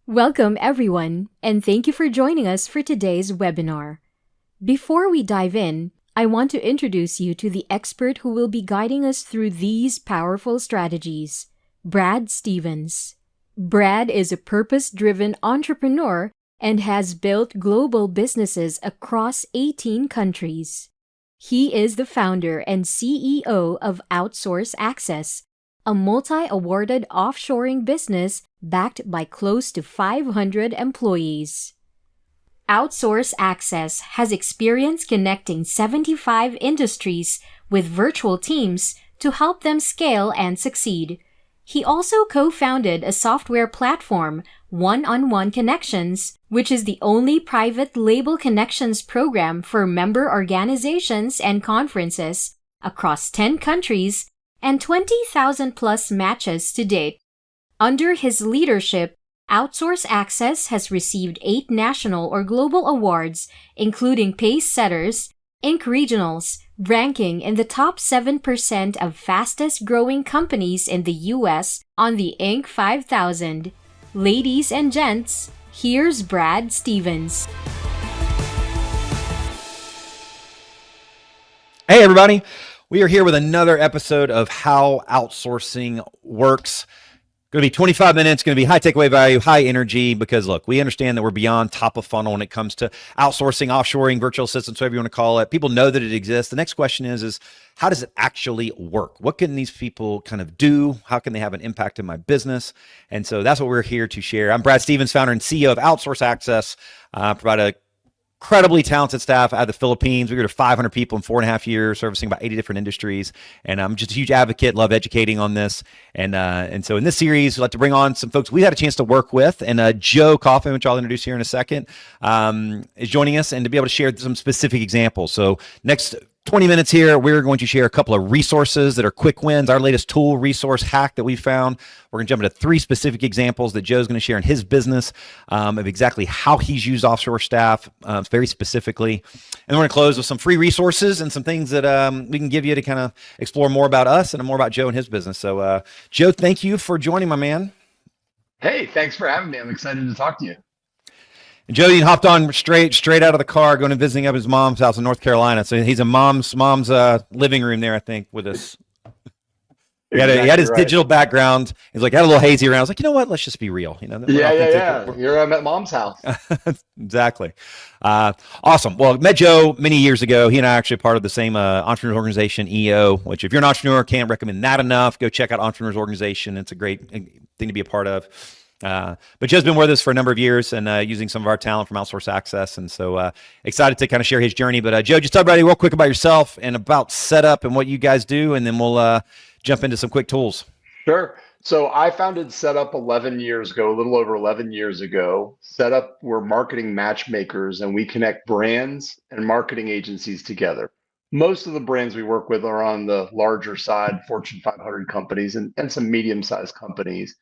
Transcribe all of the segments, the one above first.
Welcome, everyone, and thank you for joining us for today's webinar. Before we dive in, I want to introduce you to the expert who will be guiding us through these powerful strategies, Brad Stevens. Brad is a purpose-driven entrepreneur and has built global businesses across 18 countries. He is the founder and CEO of Outsource Access, a multi-awarded offshoring business backed by close to 500 employees. Outsource Access has experience connecting 75 industries with virtual teams to help them scale and succeed. He also co-founded a software platform, One-on-One Connections, which is the only private label connections program for member organizations and conferences across 10 countries and 20,000 plus matches to date. Under his leadership, Outsource Access has received 8 national or global awards, including Pace Setters, Inc. Regionals, ranking in the top 7% of fastest growing companies in the US on the Inc. 5000. Ladies and gents, here's Brad Stevens. Hey everybody, we are here with another episode of How Outsourcing Works. Going to be 25 minutes, going to be high takeaway value, high energy, because look, we understand that we're beyond top of funnel when it comes to outsourcing, offshoring, virtual assistants, whatever you want to call it. People know that it exists. The next question is how does it actually work? What can these people kind of do? How can they have an impact in my business? And so that's what we're here to share. I'm Brad Stevens, founder and CEO of Outsource Access. Provide a incredibly talented staff out of the Philippines. We grew to 500 people in 4.5 years, servicing about 80 different industries. And I'm just a huge advocate, love educating on this. And so in this series, we'd like to bring on some folks we had a chance to work with. And Joe Koufman, which I'll introduce here in a second, is joining us and to be able to share some specific examples. So next 20 minutes here, we're going to share a couple of resources that are quick wins, our latest tool resource hack that we found. We're going to jump into 3 specific examples that Joe's going to share in his business of exactly how he's used offshore staff very specifically. And we're going to close with some free resources and some things that we can give you to kind of explore more about us and more about Joe and his business. So Joe, thank you for joining, my man. Hey, thanks for having me. I'm excited to talk to you. And Joe hopped on straight out of the car, going and visiting up his mom's house in North Carolina. So he's in mom's living room there, I think, with us. He had his digital background. He's like, had a little hazy around. I was like, you know what? Let's just be real. Yeah. Here I'm at mom's house. Exactly. Awesome. Well, met Joe many years ago. He and I are actually part of the same entrepreneurs organization, EO, which if you're an entrepreneur, can't recommend that enough. Go check out Entrepreneurs Organization. It's a great thing to be a part of. But Joe's been with us for a number of years and using some of our talent from Outsource Access. And so excited to kind of share his journey. But Joe, just tell everybody real quick about yourself and about setup and what you guys do. And then we'll jump into some quick tools. Sure. So I founded Setup 11 years ago, a little over 11 years ago. Setup, we're marketing matchmakers and we connect brands and marketing agencies together. Most of the brands we work with are on the larger side, Fortune 500 companies and some medium-sized companies.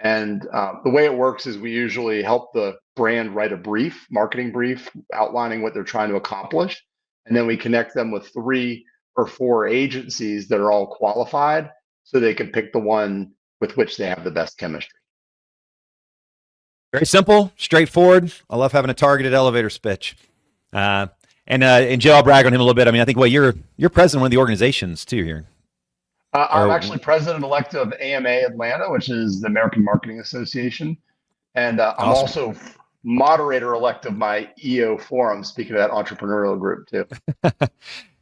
And the way it works is we usually help the brand write a marketing brief, outlining what they're trying to accomplish. And then we connect them with 3 or 4 agencies that are all qualified so they can pick the one with which they have the best chemistry. Very simple, straightforward. I love having a targeted elevator pitch. And Joe, I'll brag on him a little bit. I mean, I think, you're president of one of the organizations too here. I'm actually president-elect of AMA Atlanta, which is the American Marketing Association. And I'm also moderator-elect of my EO forum, speaking of that entrepreneurial group too.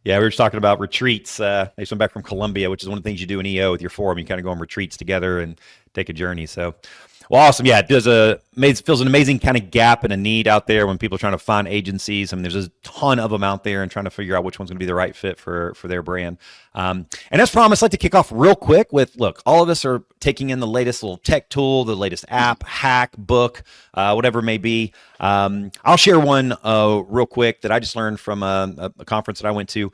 Yeah, we were just talking about retreats. I just went back from Colombia, which is one of the things you do in EO with your forum. You kind of go on retreats together and take a journey. So, well, awesome. Yeah, it fills an amazing kind of gap and a need out there when people are trying to find agencies. I mean, there's a ton of them out there and trying to figure out which one's going to be the right fit for their brand. And as promised, I'd like to kick off real quick with, look, all of us are taking in the latest little tech tool, the latest app, hack, book, whatever it may be. I'll share one real quick that I just learned from a conference that I went to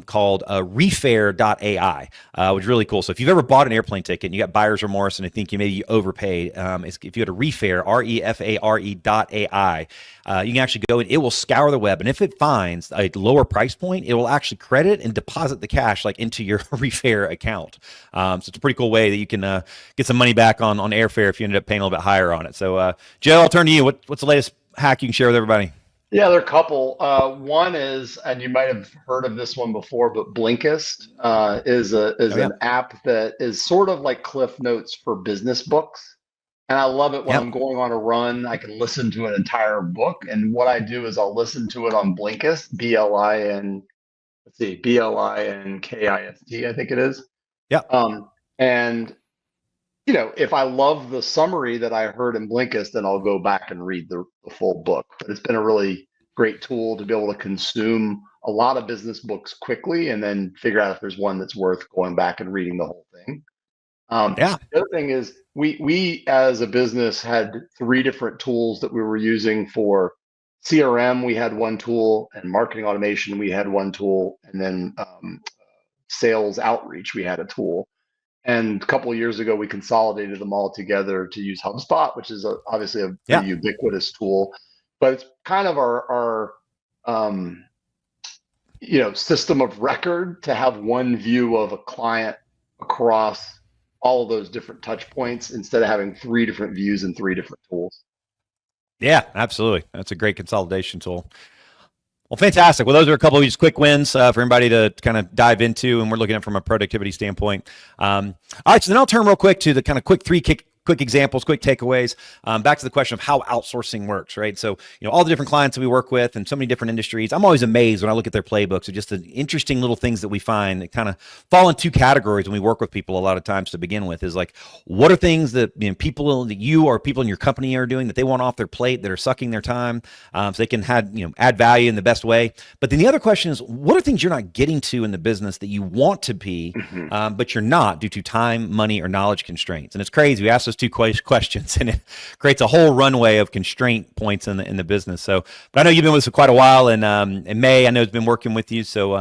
called refair.ai, which is really cool. So if you've ever bought an airplane ticket and you got buyer's remorse and I think you maybe overpaid, if you go to refair, refare.ai. You can actually go and it will scour the web. And if it finds a lower price point, it will actually credit and deposit the cash like into your Refare account. So it's a pretty cool way that you can get some money back on airfare if you ended up paying a little bit higher on it. So Joe, I'll turn to you. What's the latest hack you can share with everybody? Yeah, there are a couple. One is, and you might have heard of this one before, but Blinkist is Oh, yeah. an app that is sort of like Cliff Notes for business books. And I love it when Yep. I'm going on a run. I can listen to an entire book, and what I do is I'll listen to it on Blinkist, Blinkist, I think it is. Yep. And if I love the summary that I heard in Blinkist, then I'll go back and read the full book. But it's been a really great tool to be able to consume a lot of business books quickly and then figure out if there's one that's worth going back and reading the whole thing. Yeah. The other thing is we as a business had three different tools that we were using for CRM. We had one tool, and marketing automation, we had one tool, and then sales outreach, we had a tool. And a couple of years ago, we consolidated them all together to use HubSpot, which is obviously a Yeah. pretty ubiquitous tool. But it's kind of our system of record to have one view of a client across all of those different touch points instead of having three different views and three different tools. Yeah, absolutely. That's a great consolidation tool. Well, fantastic. Well, those are a couple of these quick wins for everybody to kind of dive into, and we're looking at from a productivity standpoint. All right, so then I'll turn real quick to the kind of quick examples, quick takeaways. Back to the question of how outsourcing works, right? So, all the different clients that we work with and so many different industries, I'm always amazed when I look at their playbooks of just the interesting little things that we find that kind of fall in two categories when we work with people a lot of times to begin with is like, what are things that people that you or people in your company are doing that they want off their plate that are sucking their time so they can add value in the best way. But then the other question is, what are things you're not getting to in the business that you want to be, but you're not due to time, money, or knowledge constraints? And it's crazy. We ask those two questions and it creates a whole runway of constraint points in the business. So, but I know you've been with us for quite a while, and May, I know, has been working with you. So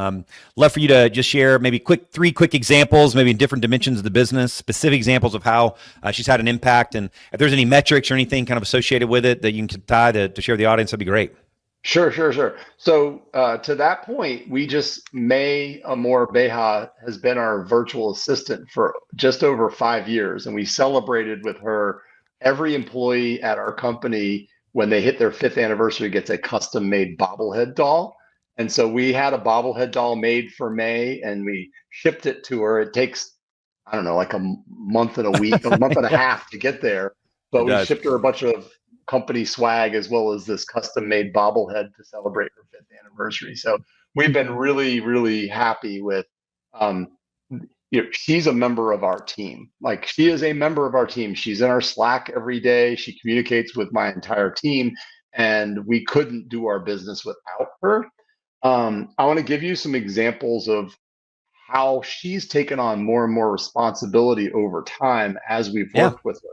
love for you to just share maybe three quick examples, maybe in different dimensions of the business, specific examples of how she's had an impact. And if there's any metrics or anything kind of associated with it that you can tie to share with the audience, that'd be great. Sure. So to that point, May Amor Beja has been our virtual assistant for just over 5 years. And we celebrated with her. Every employee at our company, when they hit their 5th anniversary, gets a custom made bobblehead doll. And so we had a bobblehead doll made for May and we shipped it to her. It takes, I don't know, like a month and a week, a month and a half to get there. But we shipped her a bunch of company swag as well as this custom made bobblehead to celebrate her 5th anniversary. So we've been really, really happy with, she's a member of our team. Like, she is a member of our team. She's in our Slack every day. She communicates with my entire team, and we couldn't do our business without her. I want to give you some examples of how she's taken on more and more responsibility over time as we've worked with her.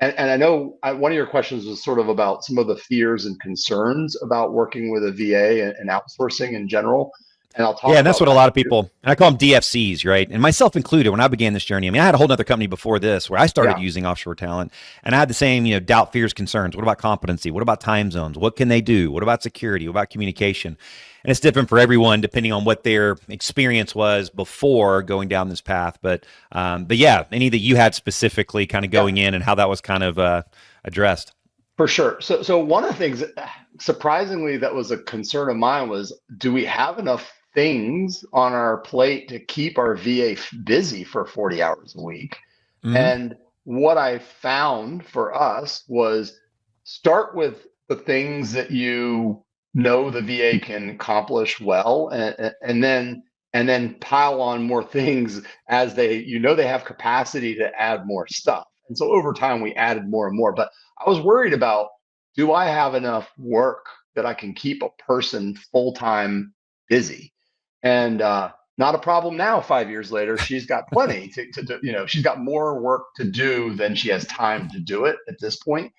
And I know one of your questions was sort of about some of the fears and concerns about working with a VA and outsourcing in general. And I'll talk. Yeah, and that's what a lot of people, and I call them DFCs, right? And myself included, when I began this journey, I mean, I had a whole other company before this where I started using offshore talent, and I had the same, doubt, fears, concerns. What about competency? What about time zones? What can they do? What about security? What about communication? And it's different for everyone depending on what their experience was before going down this path. But yeah, any that you had specifically kind of going in and how that was kind of addressed. For sure. So one of the things that, surprisingly, that was a concern of mine was, do we have enough things on our plate to keep our VA busy for 40 hours a week? Mm-hmm. And what I found for us was start with the things that the VA can accomplish well, and then pile on more things as they have capacity to add more stuff. And so over time we added more and more. But I was worried about, do I have enough work that I can keep a person full-time busy? And not a problem now, 5 years later. She's got plenty to do. She's got more work to do than she has time to do it at this point.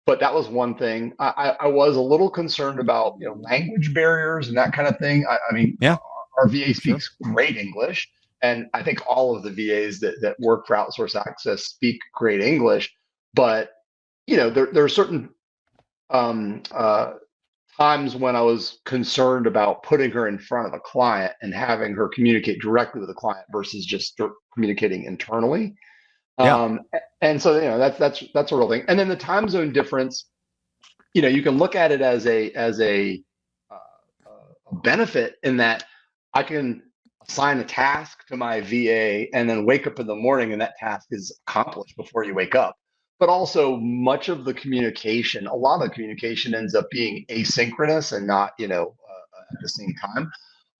But that was one thing. I was a little concerned about language barriers and that kind of thing. I mean, our VA speaks great English, and I think all of the VAs that work for Outsource Access speak great English. But there are certain um, uh, times when I was concerned about putting her in front of a client and having her communicate directly with the client versus just communicating internally. Yeah. And so, that's a real thing. And then the time zone difference, you can look at it as a benefit in that I can assign a task to my VA and then wake up in the morning and that task is accomplished before you wake up. But also, much of the communication, a lot of the communication ends up being asynchronous and not, at the same time.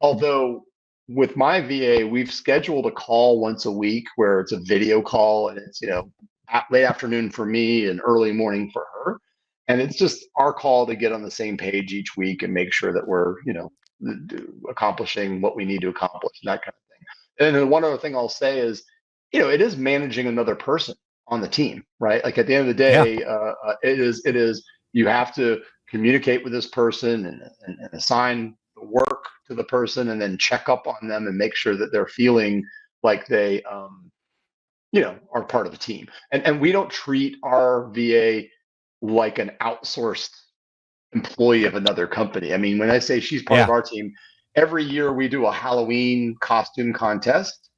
Although with my VA, we've scheduled a call once a week where it's a video call and it's, late afternoon for me and early morning for her. And it's just our call to get on the same page each week and make sure that we're, accomplishing what we need to accomplish and that kind of thing. And then one other thing I'll say is, it is managing another person on the team, right? Like at the end of the Yeah. day, it is you have to communicate with this person and assign the work to the person and then check up on them and make sure that they're feeling like they are part of a team. And we don't treat our VA like an outsourced employee of another company. I mean, when I say she's part of Yeah. our team, every year we do a Halloween costume contest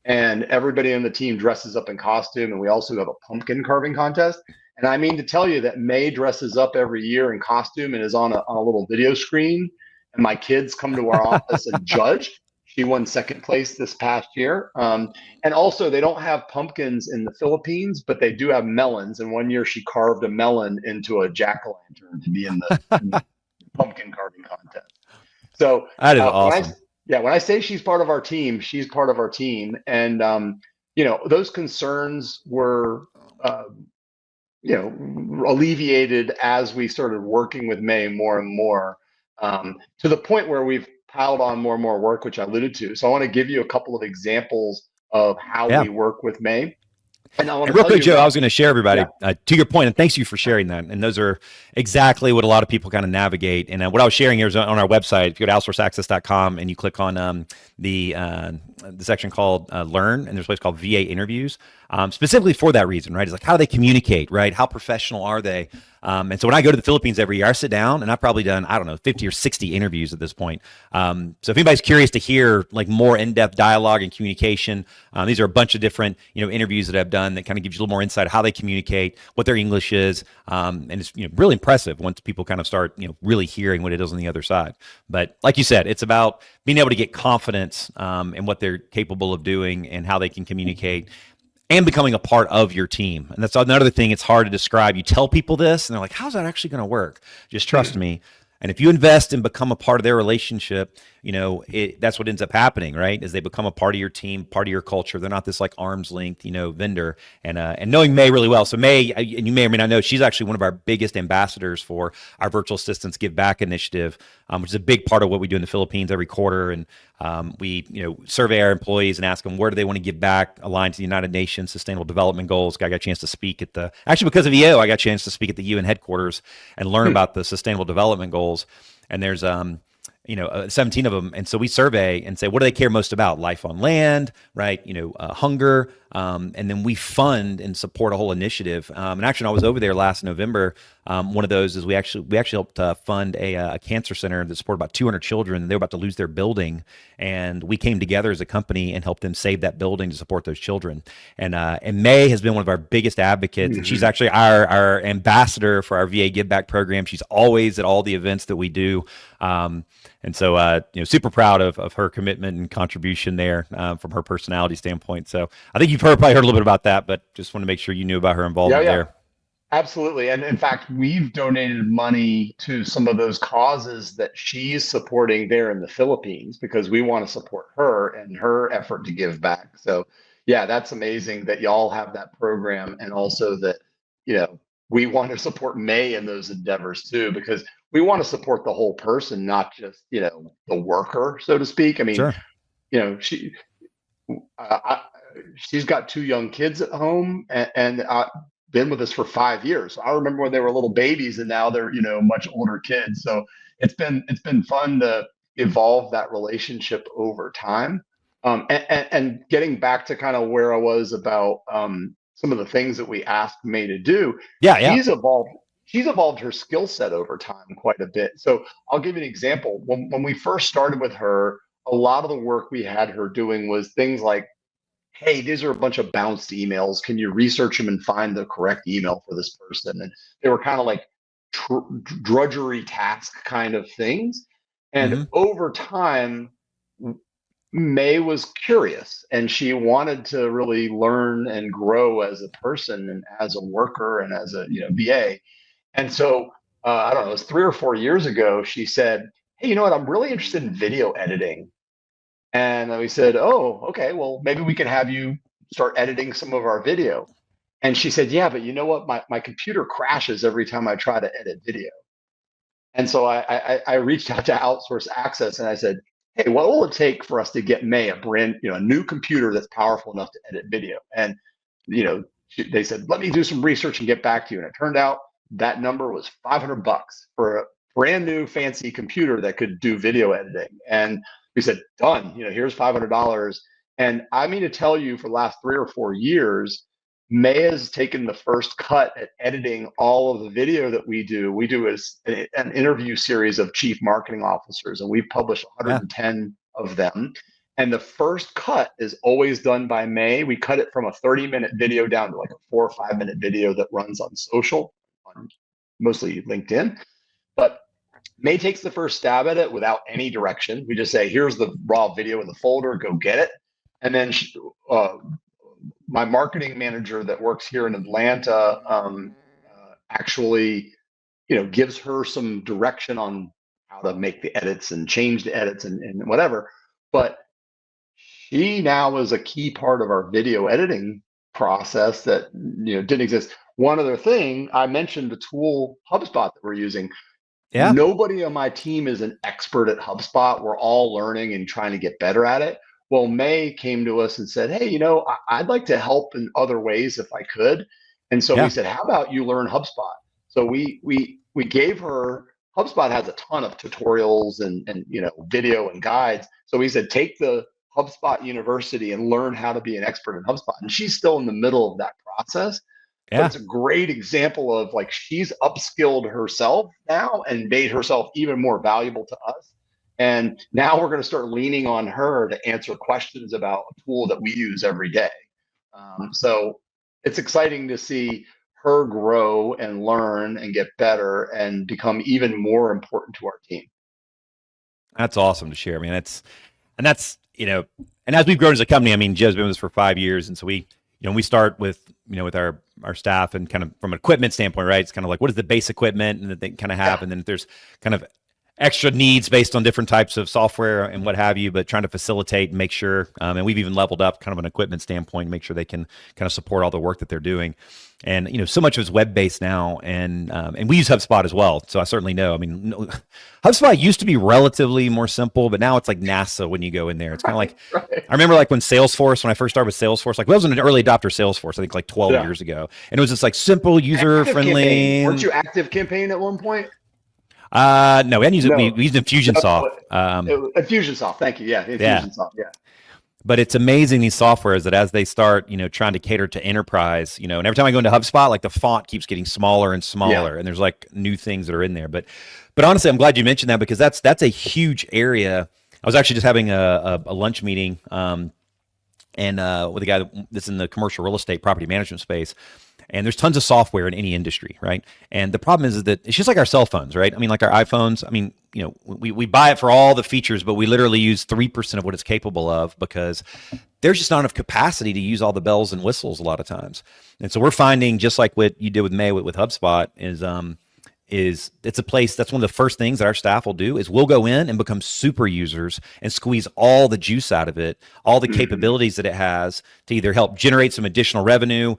and everybody on the team dresses up in costume, and we also have a pumpkin carving contest. And I mean to tell you that May dresses up every year in costume and is on a little video screen, and my kids come to our office and judge. She won second place this past year. And also, they don't have pumpkins in the Philippines, but they do have melons. And one year she carved a melon into a jack-o'-lantern to be in the pumpkin carving contest. So That is when I awesome. yeah, when I say she's part of our team, she's part of our team, and those concerns were uh, alleviated as we started working with May more and more, to the point where we've piled on more and more work, which I alluded to. So I want to give you a couple of examples of how Yeah. we work with May, and I want And to real tell quick, you Joe, I about was going to share everybody yeah. to your point, and thanks you for sharing that. And those are exactly what a lot of people kind of navigate. And what I was sharing here is on our website. If you go to outsourceaccess.com and you click on the section called Learn, and there's a place called VA Interviews, specifically for that reason, right? It's like how do they communicate, right? How professional are they? And so when I go to the Philippines every year, I sit down and I've probably done, I don't know, 50 or 60 interviews at this point. So if anybody's curious to hear like more in-depth dialogue and communication, these are a bunch of different, interviews that I've done that kind of gives you a little more insight of how they communicate, what their English is. And it's, really impressive once people kind of start, really hearing what it is on the other side. But like you said, it's about being able to get confidence in what they're capable of doing and how they can communicate and becoming a part of your team. And that's another thing it's hard to describe. You tell people this and they're like, how's that actually going to work? Just trust me. And if you invest and become a part of their relationship, that's what ends up happening, right? Is they become a part of your team, part of your culture. They're not this like arm's length, vendor. And knowing May really well. So May, and you may or may not know, she's actually one of our biggest ambassadors for our Virtual Assistants Give Back initiative, which is a big part of what we do in the Philippines every quarter. And we, survey our employees and ask them where do they want to give back, aligned to the United Nations Sustainable Development Goals. I got a chance to speak at actually because of EO, I got a chance to speak at the UN headquarters and learn about the Sustainable Development Goals. And there's 17 of them. And so we survey and say, what do they care most about? Life on land, right? Hunger. And then we fund and support a whole initiative. And actually, I was over there last November. One of those is we actually helped fund a cancer center that supported about 200 children. They were about to lose their building. And we came together as a company and helped them save that building to support those children. And May has been one of our biggest advocates. And she's actually our ambassador for our VA Give Back program. She's always at all the events that we do. And so, super proud of her commitment and contribution there from her personality standpoint. So I think you've probably heard a little bit about that, but just want to make sure you knew about her involvement there. Absolutely. And in fact, we've donated money to some of those causes that she's supporting there in the Philippines because we want to support her and her effort to give back. So, yeah, that's amazing that y'all have that program, and also that, we want to support May in those endeavors too, because we want to support the whole person, not just, the worker, so to speak. I mean, Sure. I, she's got two young kids at home, and been with us for 5 years. So I remember when they were little babies, and now they're much older kids. So it's been fun to evolve that relationship over time. And getting back to kind of where I was about some of the things that we asked May to do, Yeah, yeah. she's evolved her skill set over time quite a bit. So I'll give you an example. When we first started with her, a lot of the work we had her doing was things like, hey, these are a bunch of bounced emails. Can you research them and find the correct email for this person? And they were kind of like drudgery task kind of things. And Mm-hmm. over time, May was curious and she wanted to really learn and grow as a person and as a worker and as a VA. And so I don't know, it was 3 or 4 years ago, she said, hey, you know what? I'm really interested in video editing. And we said, oh, okay, well, maybe we can have you start editing some of our video. And she said, yeah, but you know what? My computer crashes every time I try to edit video. And so I reached out to Outsource Access and I said, hey, what will it take for us to get May a new computer that's powerful enough to edit video? And, they said, let me do some research and get back to you. And it turned out that number was $500 for a brand new fancy computer that could do video editing. And we said, done, here's $500. And I mean to tell you, for the last 3 or 4 years, May has taken the first cut at editing all of the video that we do. We do an interview series of chief marketing officers, and we've published 110 of them. And the first cut is always done by May. We cut it from a 30-minute video down to like a 4 or 5-minute video that runs on social, on mostly LinkedIn. But May takes the first stab at it without any direction. We just say, here's the raw video in the folder, go get it. And then my marketing manager that works here in Atlanta actually, gives her some direction on how to make the edits and change the edits and whatever. But she now is a key part of our video editing process that didn't exist. One other thing, I mentioned the tool HubSpot that we're using. Yeah. Nobody on my team is an expert at HubSpot. We're all learning and trying to get better at it. Well, May came to us and said, hey, I'd like to help in other ways if I could. And so we said, how about you learn HubSpot? So we gave her, HubSpot has a ton of tutorials and video and guides. So we said, take the HubSpot University and learn how to be an expert in HubSpot. And she's still in the middle of that process. Yeah. But it's a great example of like, she's upskilled herself now and made herself even more valuable to us. And now we're going to start leaning on her to answer questions about a tool that we use every day. So it's exciting to see her grow and learn and get better and become even more important to our team. That's awesome to share. I mean, that's, and as we've grown as a company, I mean, Joe's been with us for 5 years. And so we start with, with our staff and kind of from an equipment standpoint, right? It's kind of like, what is the base equipment and that they kind of have? And then there's kind of extra needs based on different types of software and what have you, but trying to facilitate and make sure, and we've even leveled up kind of an equipment standpoint to make sure they can kind of support all the work that they're doing. And, so much of it's web-based now and we use HubSpot as well. So I certainly know, I mean, HubSpot used to be relatively more simple, but now it's like NASA when you go in there. It's kind of like, I remember like when I first started with Salesforce, like I was an early adopter of Salesforce, I think like 12 years ago. And it was just like simple, user-friendly. Weren't you ActiveCampaign at one point? No, we hadn't used it. We used Infusionsoft. Infusionsoft, thank you. Yeah, Infusionsoft. Yeah. But it's amazing, these softwares, that as they start, trying to cater to enterprise, and every time I go into HubSpot, like the font keeps getting smaller and smaller, and there's like new things that are in there. But honestly, I'm glad you mentioned that because that's a huge area. I was actually just having a lunch meeting, and with a guy that's in the commercial real estate property management space. And there's tons of software in any industry, right? And the problem is that it's just like our cell phones, right? I mean, like our iPhones, I mean, we buy it for all the features, but we literally use 3% of what it's capable of because there's just not enough capacity to use all the bells and whistles a lot of times. And so we're finding, just like what you did with May with HubSpot, is it's a place that's one of the first things that our staff will do is we'll go in and become super users and squeeze all the juice out of it, all the capabilities that it has to either help generate some additional revenue.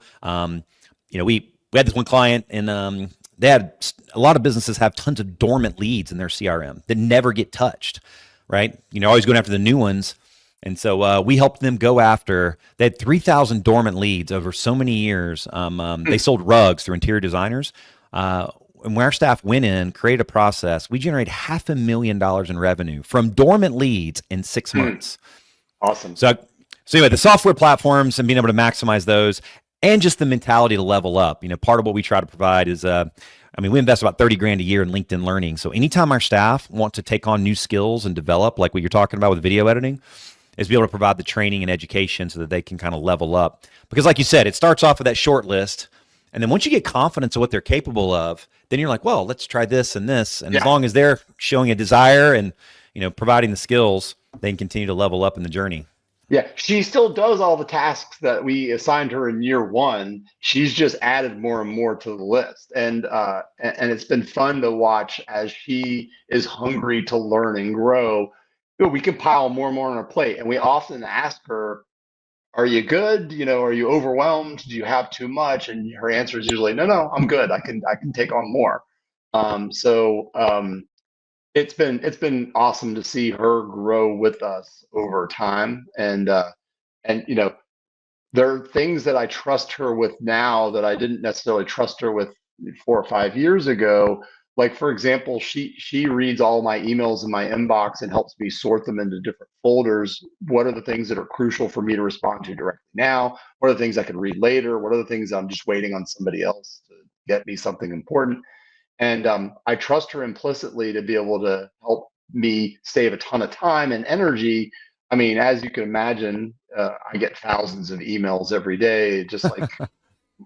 We had this one client and they had a lot of businesses have tons of dormant leads in their CRM that never get touched, right? Always going after the new ones. And so we helped them go after, they had 3,000 dormant leads over so many years. They sold rugs through interior designers. And when our staff went in, created a process, we generated $500,000 in revenue from dormant leads in 6 months. Awesome. So anyway, the software platforms and being able to maximize those. and just the mentality to level up. Part of what we try to provide is, we invest about 30 grand a year in LinkedIn learning. So anytime our staff want to take on new skills and develop, like what you're talking about with video editing, is be able to provide the training and education so that they can kind of level up. Because like you said, it starts off with that short list. And then once you get confidence of what they're capable of, then you're like, well, let's try this and this. And as long as they're showing a desire and, providing the skills, they can continue to level up in the journey. Yeah, she still does all the tasks that we assigned her in year one. She's just added more and more to the list, and it's been fun to watch as she is hungry to learn and grow. We can pile more and more on her plate, and we often ask her, "Are you good? Are you overwhelmed? Do you have too much?" And her answer is usually, "No, no, I'm good. I can take on more." It's been awesome to see her grow with us over time, and there are things that I trust her with now that I didn't necessarily trust her with 4 or 5 years ago. Like, for example, she reads all my emails in my inbox and helps me sort them into different folders. What are the things that are crucial for me to respond to directly now? What are the things I can read later? What are the things I'm just waiting on somebody else to get me something important? And I trust her implicitly to be able to help me save a ton of time and energy. I mean, as you can imagine, I get thousands of emails every day, just like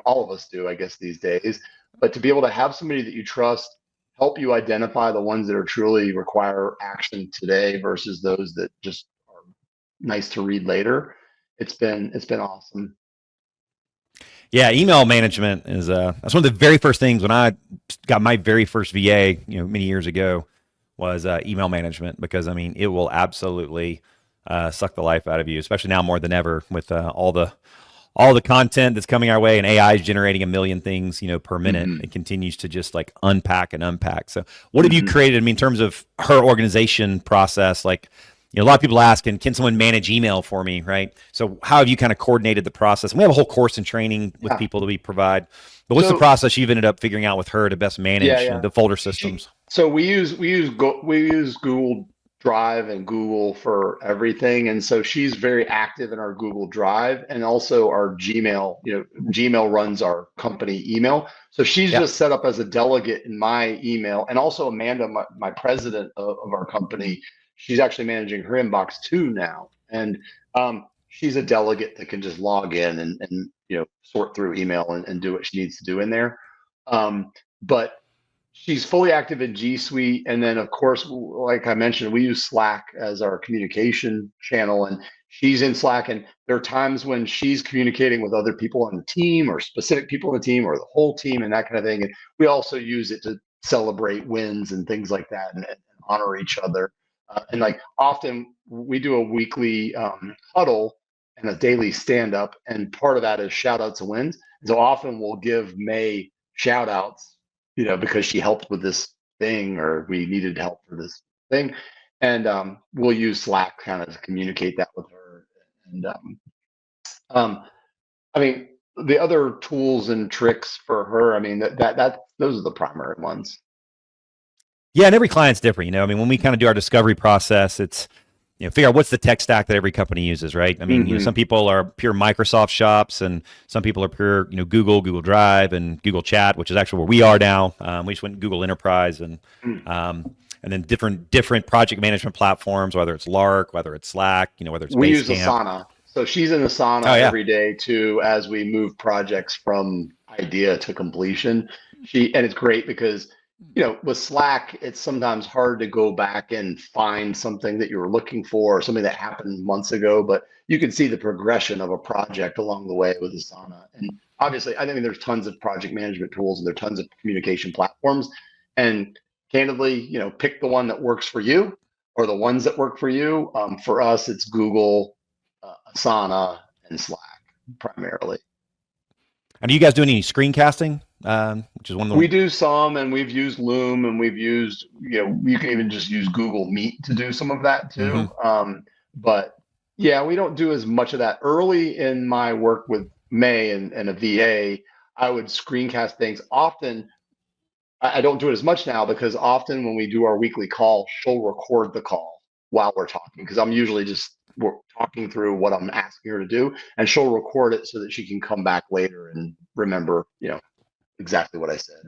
all of us do, I guess, these days. But to be able to have somebody that you trust help you identify the ones that are truly require action today versus those that just are nice to read later, it's been awesome. Yeah, email management is that's one of the very first things when I got my very first VA, many years ago, was email management, because it will absolutely suck the life out of you, especially now more than ever with all the content that's coming our way, and AI is generating a million things, per minute. Mm-hmm. It continues to just like unpack and unpack. So what have you created? In terms of her organization process, like, a lot of people ask, can someone manage email for me, right? So how have you kind of coordinated the process? And we have a whole course and training with people that we provide. But what's the process you've ended up figuring out with her to best manage the folder systems? So we use Google Drive and Google for everything, and so she's very active in our Google Drive and also our Gmail. Gmail runs our company email, so she's just set up as a delegate in my email, and also Amanda, my president of our company, she's actually managing her inbox too now, and she's a delegate that can just log in and sort through email and do what she needs to do in there. But she's fully active in G Suite. And then, of course, like I mentioned, we use Slack as our communication channel, and she's in Slack. And there are times when she's communicating with other people on the team or specific people on the team or the whole team and that kind of thing. And we also use it to celebrate wins and things like that and honor each other. And like often we do a weekly huddle and a daily stand up. And part of that is shout outs and wins. And so often we'll give May shout outs, because she helped with this thing or we needed help for this thing. And we'll use Slack kind of to communicate that with her. And um, the other tools and tricks for her, that those are the primary ones. Yeah, and every client's different. When we kind of do our discovery process, it's figure out what's the tech stack that every company uses, right? Some people are pure Microsoft shops, and some people are pure, Google Drive, and Google Chat, which is actually where we are now. We just went Google Enterprise, and then different project management platforms, whether it's Lark, whether it's Slack, whether it's we use Basecamp. Asana. So she's in Asana every day too, as we move projects from idea to completion. And it's great because with Slack, it's sometimes hard to go back and find something that you were looking for or something that happened months ago, but you can see the progression of a project along the way with Asana. And obviously, I think there's tons of project management tools and there are tons of communication platforms. And candidly, pick the one that works for you or the ones that work for you. For us, it's Google, Asana, and Slack primarily. And are you guys doing any screencasting? Which is one of the... We do some, and we've used Loom, and we've used, you can even just use Google Meet to do some of that too. But yeah, we don't do as much of that. Early in my work with May and a VA, I would screencast things. Often, I don't do it as much now because often when we do our weekly call, she'll record the call while we're talking because I'm usually just we're talking through what I'm asking her to do, and she'll record it so that she can come back later and remember, exactly what I said.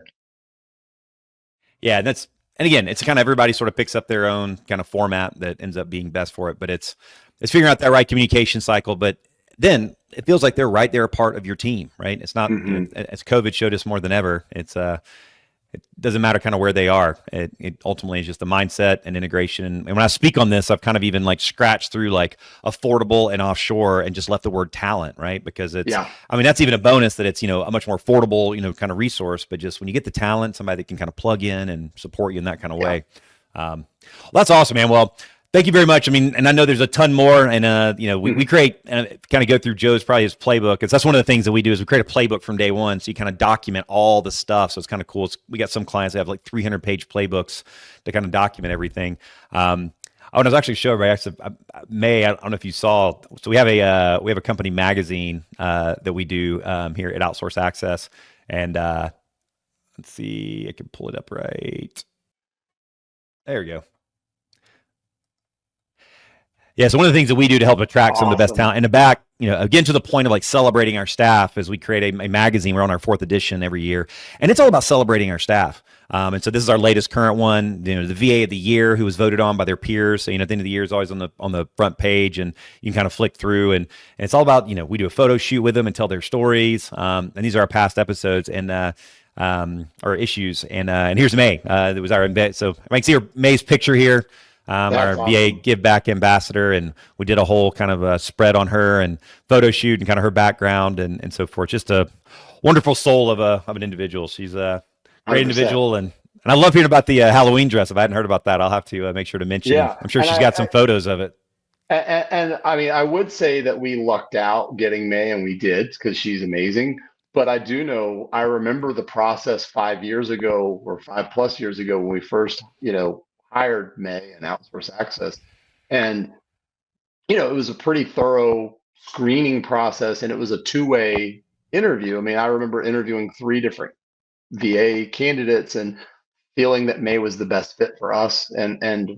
Yeah, and again, it's kind of everybody sort of picks up their own kind of format that ends up being best for it. But it's figuring out that right communication cycle. But then it feels like they're right there a part of your team, right? It's not, as COVID showed us more than ever, it doesn't matter kind of where they are. It ultimately is just the mindset and integration. And when I speak on this, I've kind of even like scratched through like affordable and offshore and just left the word talent, right? Because Yeah. I mean, that's even a bonus that it's, a much more affordable, kind of resource. But just when you get the talent, somebody that can kind of plug in and support you in that kind of way. Well, that's awesome, man. Well, thank you very much. I mean, and I know there's a ton more, and we create kind of go through Joe's probably his playbook. That's one of the things that we do is we create a playbook from day one, so you kind of document all the stuff. So it's kind of cool. We got some clients that have like 300-page playbooks to kind of document everything. I was actually showing May. I don't know if you saw. So we have a company magazine that we do here at Outsource Access, and let's see, I can pull it up right. There we go. Yeah, so one of the things that we do to help attract some of the best talent in the back, again, to the point of like celebrating our staff, is we create a magazine. We're on our 4th edition every year, and it's all about celebrating our staff. And so this is our latest current one, the VA of the year, who was voted on by their peers. So, at the end of the year is always on the front page, and you can kind of flick through, and it's all about, we do a photo shoot with them and tell their stories. And these are our past episodes and or issues. And here's May. That was our so I can see May's picture here. Our awesome. VA Give Back ambassador, and we did a whole kind of spread on her and photo shoot and kind of her background and so forth. Just a wonderful soul of an individual. She's a great 100%. individual, and I love hearing about the Halloween dress. If I hadn't heard about that, I'll have to make sure to mention. Yeah, I'm sure she's got some photos of it. And I mean, I would say that we lucked out getting May, and we did, because she's amazing. But I do know, I remember the process 5 years ago or 5+ years ago when we first, hired May and Outsource Access. And, it was a pretty thorough screening process, and it was a two-way interview. I mean, I remember interviewing 3 different VA candidates and feeling that May was the best fit for us. And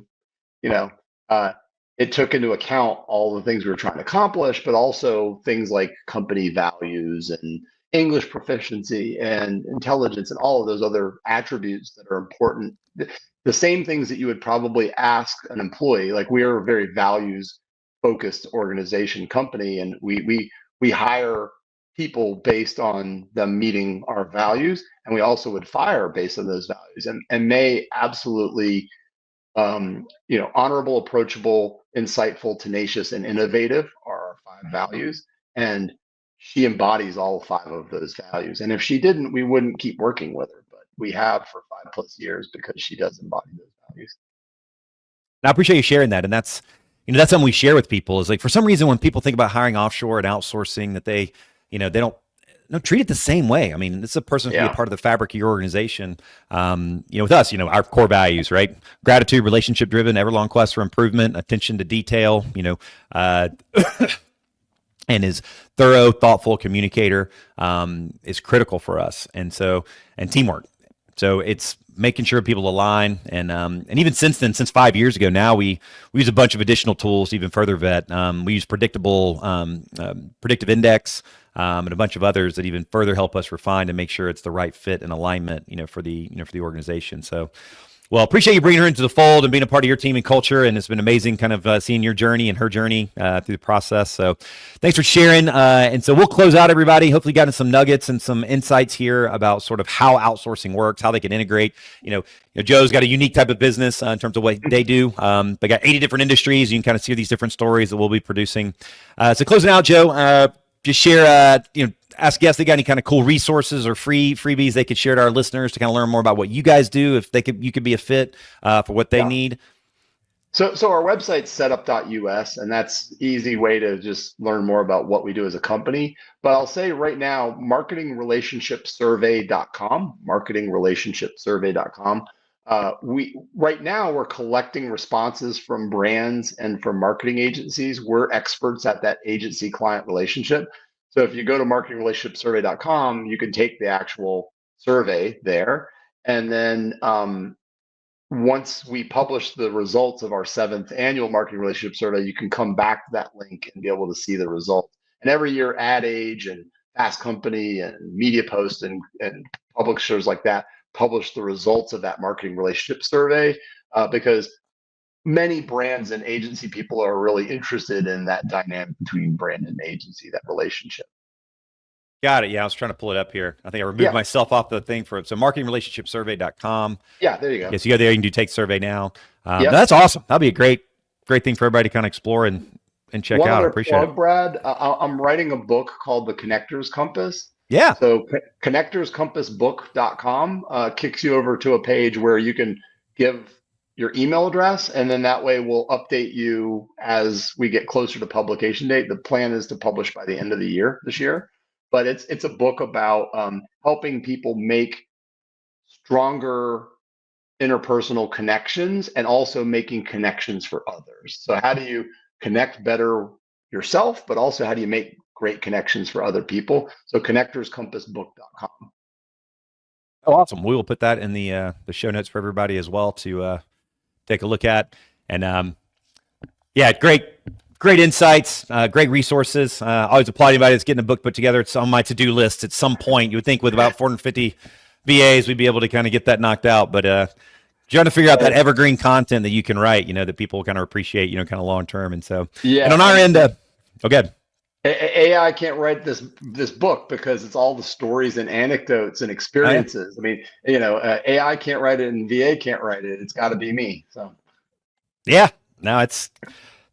it took into account all the things we were trying to accomplish, but also things like company values and English proficiency and intelligence and all of those other attributes that are important. The same things that you would probably ask an employee. Like, we are a very values focused organization company, and we hire people based on them meeting our values, and we also would fire based on those values. And May absolutely, honorable, approachable, insightful, tenacious, and innovative are our 5 values. And she embodies all 5 of those values. And if she didn't, we wouldn't keep working with her. But we have for 5+ years, because she does embody those values. And I appreciate you sharing that. And that's something we share with people, is like, for some reason, when people think about hiring offshore and outsourcing, that they don't treat it the same way. I mean, this is a person who be a part of the fabric of your organization. With us, our core values, right? Gratitude, relationship driven, ever-long quest for improvement, attention to detail, and is thorough, thoughtful communicator is critical for us. And teamwork. So it's making sure people align. And even since then, since 5 years ago now, we use a bunch of additional tools to even further vet. We use predictive index, and a bunch of others that even further help us refine and make sure it's the right fit and alignment, for the organization. So, well, appreciate you bringing her into the fold and being a part of your team and culture. And it's been amazing kind of seeing your journey and her journey through the process. So thanks for sharing. And so we'll close out, everybody. Hopefully gotten some nuggets and some insights here about sort of how outsourcing works, how they can integrate. Joe's got a unique type of business in terms of what they do. They got 80 different industries. You can kind of see these different stories that we'll be producing. So closing out, Joe, just share, ask guests if they got any kind of cool resources or freebies they could share to our listeners to kind of learn more about what you guys do, if you could be a fit for what they need. So our website's setup.us, and that's easy way to just learn more about what we do as a company. But I'll say right now, marketingrelationshipsurvey.com. Right now we're collecting responses from brands and from marketing agencies. We're experts at that agency client relationship. So if you go to marketingrelationshipsurvey.com, you can take the actual survey there, and then once we publish the results of our 7th annual marketing relationship survey, you can come back to that link and be able to see the results. And every year, Ad Age and Fast Company and Media Post and publishers like that publish the results of that marketing relationship survey because many brands and agency people are really interested in that dynamic between brand and agency, that relationship. Got it. Yeah, I was trying to pull it up here. I think I removed myself off the thing for it. So marketingrelationshipsurvey.com. Yeah, there you go. Yes, you go there. You can do take survey now. That's awesome. That'll be a great thing for everybody to kind of explore and check out. I appreciate it. Brad, I'm writing a book called The Connectors Compass. Yeah. So connectorscompassbook.com kicks you over to a page where you can give your email address, and then that way we'll update you as we get closer to publication date. The plan is to publish by the end of the year this year, but it's a book about helping people make stronger interpersonal connections and also making connections for others. So how do you connect better yourself, but also how do you make great connections for other people? So connectorscompassbook.com. Oh, awesome. We will put that in the show notes for everybody as well to take a look at. And yeah, great insights, great resources. I always applaud anybody that's getting a book put together. It's on my to-do list at some point. You would think with about 450 VAs, we'd be able to kind of get that knocked out. But trying to figure out that evergreen content that you can write, that people kind of appreciate, kind of long-term. And so, and on our end, good. AI can't write this book because it's all the stories and anecdotes and experiences. I mean, AI can't write it and VA can't write it. It's got to be me. So, yeah, no, it's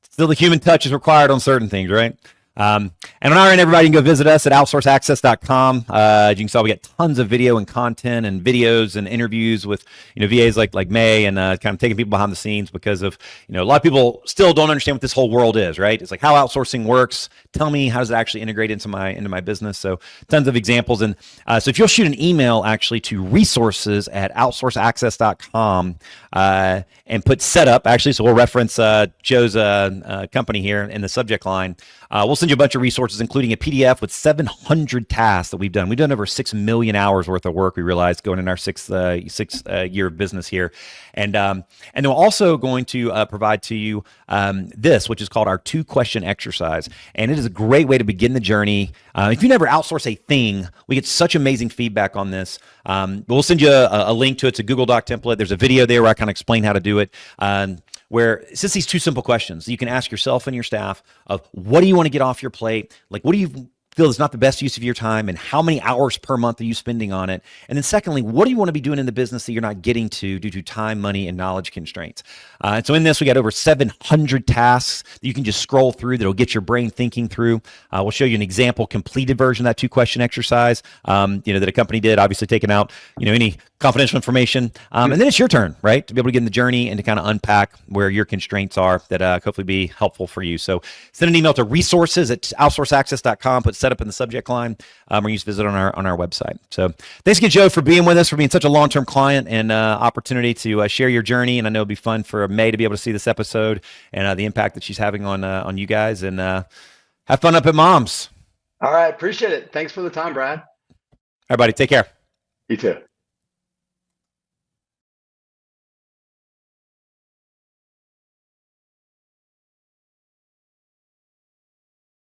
still the human touch is required on certain things, right? And on our end, everybody can go visit us at outsourceaccess.com. You can see we get tons of video and content and videos and interviews with, VAs like May and kind of taking people behind the scenes because of, a lot of people still don't understand what this whole world is, right? It's like how outsourcing works. Tell me, how does it actually integrate into my business? So tons of examples. And so if you'll shoot an email actually to resources@outsourceaccess.com and put setup, actually, so we'll reference Joe's company here in the subject line. We'll send you a bunch of resources, including a PDF with 700 tasks that we've done. We've done over 6 million hours worth of work, we realized, going in our sixth year of business here. And then we're also going to provide to you this, which is called our 2-question exercise. And it is a great way to begin the journey. If you never outsource a thing, we get such amazing feedback on this. We'll send you a link to it. It's a Google Doc template. There's a video there where I kind of explain how to do it. Where it's just these 2 simple questions you can ask yourself and your staff of what do you want to get off your plate? Like, what do you feel is not the best use of your time, and how many hours per month are you spending on it? And then secondly, what do you want to be doing in the business that you're not getting to due to time, money, and knowledge constraints? And so in this, we got over 700 tasks that you can just scroll through that'll get your brain thinking through. We'll show you an example completed version of that 2-question exercise, that a company did, obviously taking out, any confidential information. And then it's your turn, right? To be able to get in the journey and to kind of unpack where your constraints are that hopefully be helpful for you. So send an email to resources@outsourceaccess.com, put set up in the subject line, or use visit on our website. So thanks again, Joe, for being with us, for being such a long-term client and opportunity to share your journey. And I know it'll be fun for May to be able to see this episode and the impact that she's having on you guys. And have fun up at Mom's. All right. Appreciate it. Thanks for the time, Brad. Everybody, take care. You too.